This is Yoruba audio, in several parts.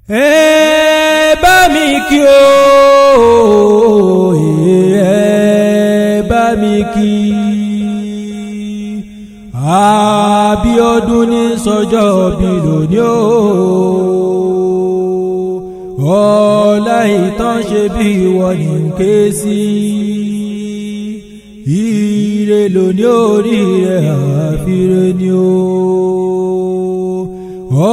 ẹ bá mi kí o, ẹ bá mi kí Abíọ́dún ní sọjọ́ bí lónìí o, Ọláìtàn ṣe bí wọ́n ní ké sí ire lónìí orí rẹ̀ àfiré ni o.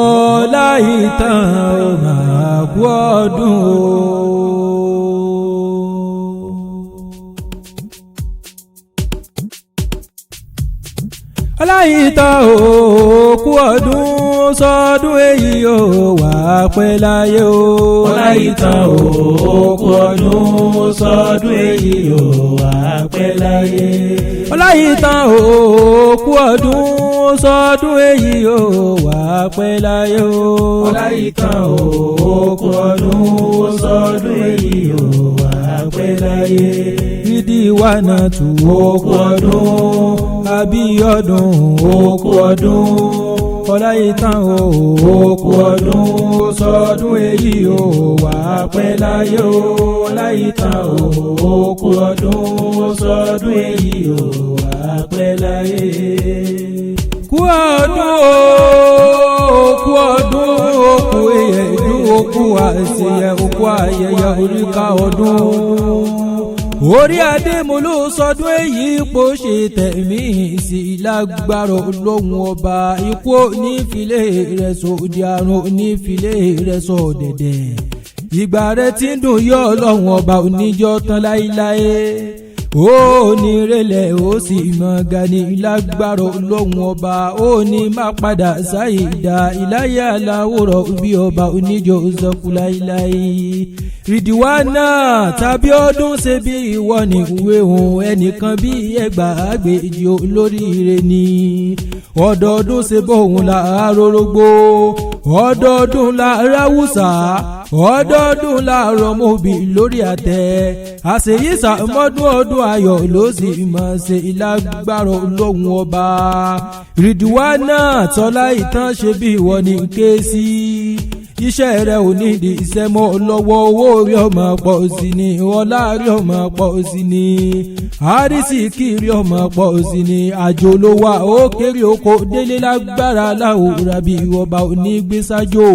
Ọláìtàn ó máa kú ọdún o. Ọláìtàn ó kú ọdún sọdún èyí ó wà pẹ́ láyé o. Ọláìtàn ó kú ọdún sọdún èyí ó wà pẹ́ láyé. Ọláìtàn ó kú ọdún sọdún èyí ó wà pẹ́ láyé o. Ọláìtàn ó kú ọdún sọdún èyí ó wà pẹ́ láyé. Ridwanatu ó kú ọdún, Abíọ́dún ó kú ọdún, Ọláìtàn ó kú ọdún sọdún èyí ó wà pẹ́ láyé o. Ọláìtàn ó kú ọdún sọdún èyí ó wà pẹ́ láyé. Kú ọdún o, kú ọdún o, kú èyẹ̀dú o, kú àṣeyẹ o, kú ayẹyẹ oríkà ọdún. Orí adé mo ló sọdún èyí pò ṣe tẹ̀mí sí lágbára Ọlọ́hun ọba. Ikú onífilé rẹ̀ sòdì, àrùn onífilé rẹ̀ sọ dẹ̀dẹ̀. Ìgbà rẹ̀ tí ń dùn yọ Ọlọ́hun ọba oníjọ́ tán láíláí. Ó ní rẹ̀lẹ̀ ó sì mọ̀ gani lágbára Ọlọ́hun ọba. Ó ní má padà sáyé ìdá ìláyà aláwòrán bí ọba oníjọ́ sọkú láíláí. Ridwana t'Abíọ́dún ṣe bí ìwọ ní ìwé òun, ẹnìkan bí ẹgbàágbèjì olóríire ni. Ọdọọdún ṣe bóun là á rórógbó, ọdọọdún là á ráwùsà, ọdọọdún là á rọmọbì lórí àtẹ. Àṣeyíṣà mọ́dún ọdún ayọ̀ ló sì mọ̀ ṣe lágbára Ọlọ́hun ọba. Ridwana t'Ọláìtàn ṣe bí ìwọ ní ké sí. Iṣẹ́ rẹ̀ ò ní di iṣẹ́ mọ́ lọ́wọ́, owó rí ọmọ pọ̀ sí ni, ọlá rí ọmọ pọ̀ sí ni, àrísìkí rí ọmọ pọ̀ sí ni. Àjò ló wà ó kéré oko délé lágbára láwùrà bí ọba òní gbé sájò.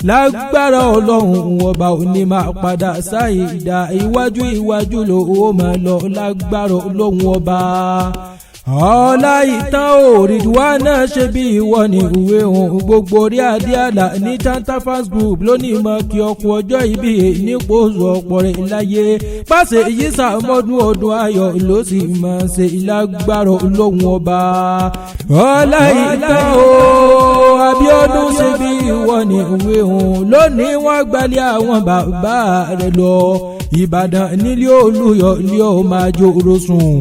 Lágbára Ọlọ́hun ọba òní máa padà sáyé ìdá iwájú iwájú ló ó máa lọ lágbára Ọlọ́hun ọba. Ọláìtàn ó Ridwana ṣe bí ìwọ ní ìwé òun, gbogbo orí adé àlà ní Tanta Fans Group lónìí mọ kí ọkọ ọjọ́ ìbí nípò oṣù ọ̀pọ̀ rẹ̀ láyé. Pàṣẹ yìí sàmọ́dún ọdún ayọ̀ ló sì mọ̀ ṣe lágbára Ọlọ́hun ọba. Ọláìtàn ó Abíọ́dún ṣe bí ìwọ ní ìwé òun, lónìí wọ́n gbalẹ̀ àwọn bàbá rẹ̀ lọ. Ìbàdàn nílé Olúyọ̀ ní ó máa jó orosùn.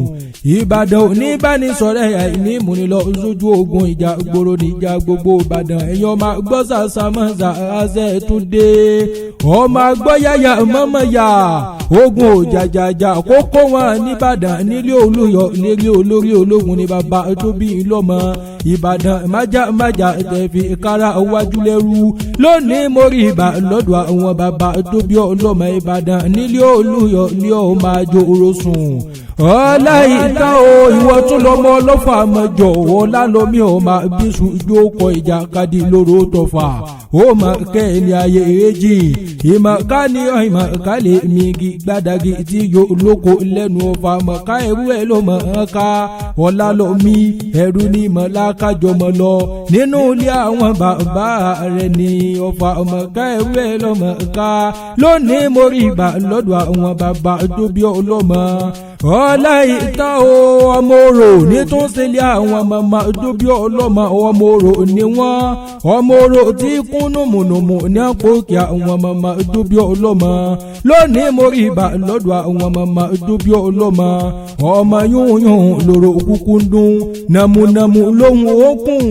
Ìbàdàn oníbánisọ̀rọ̀ ẹ̀yà ìní múnilọ sójú ogun ìjà gbòòrò níjà gbogbo Ìbàdàn. Ẹ̀yàn máa gbọ́ sàṣàmọ́sà àṣẹ tún dé. Ọmọ agbọ́ yáyà mọ́mọ́yà ogun òjàjàjà kókó wọn nìbàdàn nílé Olúyọ̀ lérí olórí ológun ní bàbá tó bí lọ́mọ. Ìbàdàn májàmájà tẹ̀fì kára wájú lẹ́rú. Lónìí mo rí ìbà lọ́dọ̀ àwọn bàbá tó bí ọlọ́mọ. Ìbàdàn nílé Olúyọ̀ ní ó máa jó orosùn. Ọláìtàn ó ìwọ tún lọmọ ọlọ́fà mọ́jọ ọlálọ́mí ó máa bí sùjú kọ ìjàkadì lóró tọ̀fà. Ó máa kẹ́ ẹni ayé èjì ìmọ̀ ká ní ìmọ̀ ká lè migi gbádagi tí yóò lóko lẹ́nu ọ̀fà mọ̀ ká ẹrú ẹ̀ ló mọ̀ ọ́n ká. Ọlálọ́mí ẹrú ní mọ̀lá kájọmọ lọ nínú ilé àwọn bàbá rẹ̀ ní ọ̀fà mọ̀ ká ẹrú ẹ̀ ló mọ̀ ká. Lónìí mo rí ìbà lọ́dọ̀ àwọn bàbá tó bí ọlọ́mọ. Ọláìtàn ó ọmọ orò ní tó ń ṣẹlẹ̀ àwọn màmá tó bí ọlọ́mọ. Ọmọ orò ni wọ́n, ọmọ orò tí kún nùmùnùmù ní àpòkì àwọn màmá tó bí ọlọ́mọ. Lónìí mo rí ìbà lọ́dọ̀ àwọn màmá tó bí ọlọ́mọ. Ọmọ yúnyún lòrò kúkú ń dún, nàmùnàmù lóhùn òkun.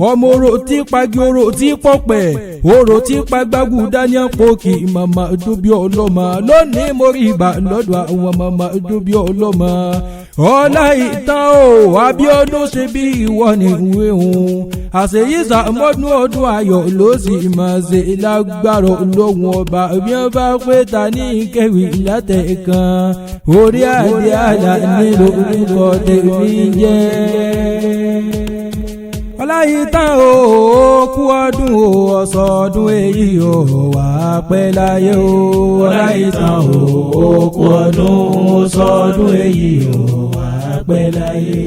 Ọmọ orò tí pagi orò tí pọ̀pẹ̀, orò tí pagbágù dání àpòkì màmá tó bí ọlọ́mọ. Lónìí mo rí ìbà lọ́dọ̀ àwọn màmá tó bí ọlọ́mọ. ọlá ìtàn o Abíọ́dún ṣe bí ìwọ ni ìwé òun àṣeyí sàmọ́dún ọdún ayọ̀ ló sì máa ṣe lágbára olóhùn ọba bí wọ́n bá pé ta ní kẹwì látẹ̀kan orí adé àlà nílò orúkọ tèmi jẹ́. ọláyìntàn o kú ọdún o ọ̀sọ̀ ọdún èyí o wà pẹ́ láyé o. ọláyìntàn o kú ọdún ọ̀sọ̀ ọdún èyí o wà pẹ́ láyé.